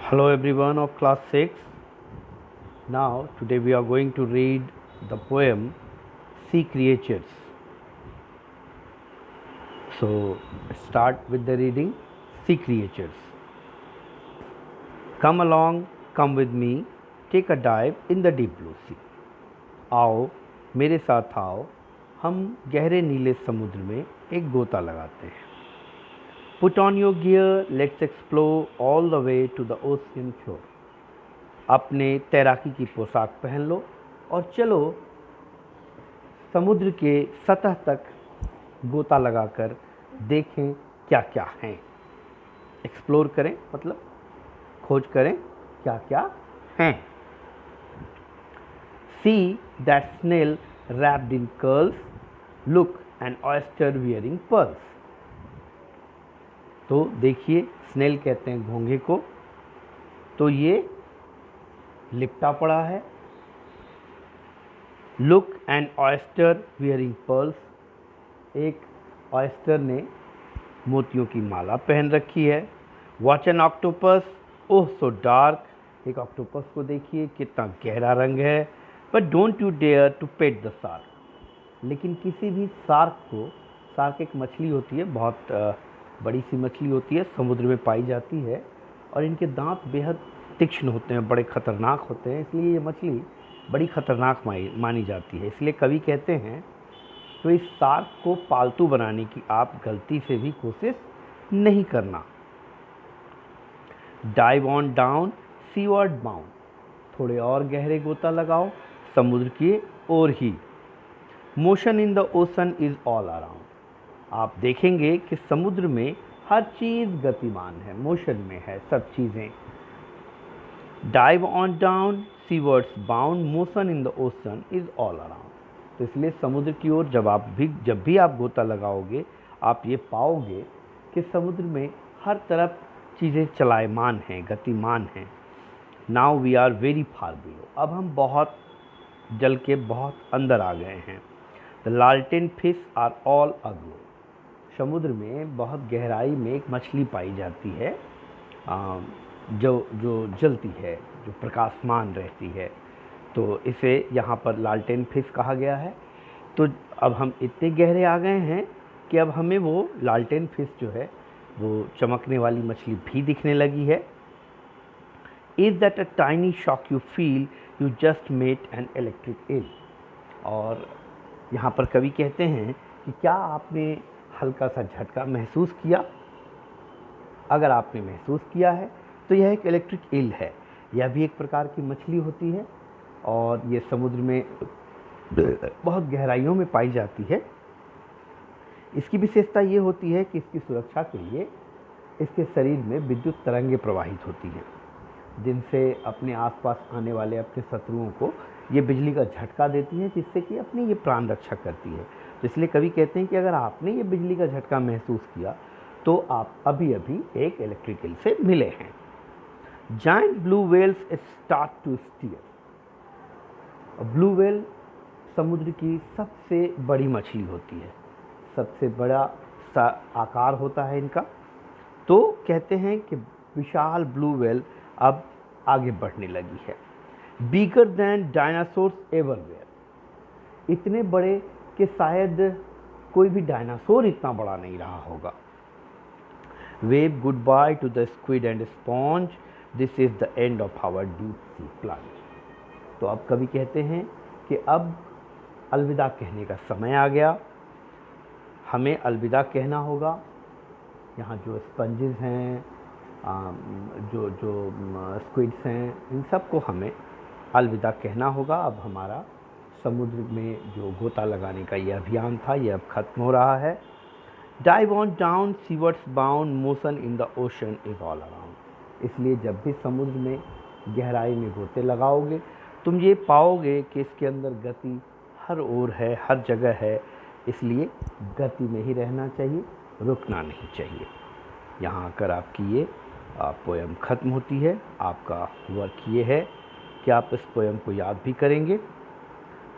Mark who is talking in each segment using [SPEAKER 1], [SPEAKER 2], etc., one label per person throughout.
[SPEAKER 1] Hello everyone of class 6. Now today we are going to read the poem Sea Creatures. So start with the reading Sea Creatures. Come along, come with me, take a dive in the deep blue sea. आओ मेरे साथ आओ, हम गहरे नीले समुद्र में एक गोता लगाते हैं. Put on your gear, let's explore all the way to the ocean shore. अपने तैराकी की पोशाक पहन लो और चलो समुद्र के सतह तक गोता लगाकर देखें क्या क्या हैं. एक्सप्लोर करें मतलब खोज करें क्या क्या हैं. See that snail wrapped in curls, look an oyster wearing pearls. तो देखिए स्नेल कहते हैं घोंघे को, तो ये लिपटा पड़ा है. Look an oyster wearing pearls, एक ऑयस्टर ने मोतियों की माला पहन रखी है. Watch an octopus, oh so dark, एक ऑक्टोपस को देखिए कितना गहरा रंग है. But don't you dare to pet the shark, लेकिन किसी भी शार्क को, शार्क एक मछली होती है, बहुत बड़ी सी मछली होती है, समुद्र में पाई जाती है और इनके दांत बेहद तीक्ष्ण होते हैं, बड़े खतरनाक होते हैं, इसलिए ये मछली बड़ी खतरनाक मानी जाती है. इसलिए कवि कहते हैं तो इस शार्क को पालतू बनाने की आप गलती से भी कोशिश नहीं करना. Dive on down seaward bound, थोड़े और गहरे गोता लगाओ समुद्र की ओर ही. Motion in the ocean is all around, आप देखेंगे कि समुद्र में हर चीज़ गतिमान है, मोशन में है सब चीज़ें. Dive on down seawards bound, motion in the ocean is all around. तो इसलिए समुद्र की ओर जब भी आप गोता लगाओगे आप ये पाओगे कि समुद्र में हर तरफ चीज़ें चलायमान हैं, गतिमान हैं. Now we are very far below, अब हम बहुत जल के बहुत अंदर आ गए हैं. द लालटेन फिश आर ऑल अग्लो, समुद्र में बहुत गहराई में एक मछली पाई जाती है जो जलती है, जो प्रकाशमान रहती है, तो इसे यहाँ पर लालटेन फिश कहा गया है. तो अब हम इतने गहरे आ गए हैं कि अब हमें वो लालटेन फिश जो है वो चमकने वाली मछली भी दिखने लगी है. Is that a tiny shock you feel, you just met an electric eel. और यहाँ पर कवि कहते हैं कि क्या आपने हल्का सा झटका महसूस किया? अगर आपने महसूस किया है तो यह एक इलेक्ट्रिक ईल है. यह भी एक प्रकार की मछली होती है और ये समुद्र में बहुत गहराइयों में पाई जाती है. इसकी विशेषता ये होती है कि इसकी सुरक्षा के लिए इसके शरीर में विद्युत तरंगें प्रवाहित होती हैं, जिनसे अपने आसपास आने वाले अपने शत्रुओं को ये बिजली का झटका देती है, जिससे कि अपनी ये प्राण रक्षा करती है. तो इसलिए कवि कहते हैं कि अगर आपने ये बिजली का झटका महसूस किया तो आप अभी अभी एक इलेक्ट्रिक ईल से मिले हैं. Giant blue whales start to steer, blue whale समुद्र की सबसे बड़ी मछली होती है, सबसे बड़ा आकार होता है इनका. तो कहते हैं कि विशाल ब्लू वेल अब आगे बढ़ने लगी है. बिगर दैन डायनासोर्स एवरवेयर, इतने बड़े कि शायद कोई भी डायनासोर इतना बड़ा नहीं रहा होगा. Wave goodbye to the squid and sponge, this is the end of our deep sea plunge. तो अब कवि कहते हैं कि अब अलविदा कहने का समय आ गया, हमें अलविदा कहना होगा. यहाँ जो स्पंजेस हैं, जो स्क्विड्स हैं, इन सबको हमें अलविदा कहना होगा. अब हमारा समुद्र में जो गोता लगाने का ये अभियान था ये अब खत्म हो रहा है. Dive on down seawards bound, motion in the ocean is all around. इसलिए जब भी समुद्र में गहराई में गोते लगाओगे तुम ये पाओगे कि इसके अंदर गति हर ओर है, हर जगह है. इसलिए गति में ही रहना चाहिए, रुकना नहीं चाहिए. यहाँ आकर आपकी ये पोएम ख़त्म होती है. आपका वर्क ये है कि आप इस पोएम को याद भी करेंगे,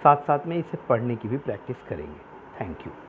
[SPEAKER 1] साथ साथ में इसे पढ़ने की भी प्रैक्टिस करेंगे. Thank you.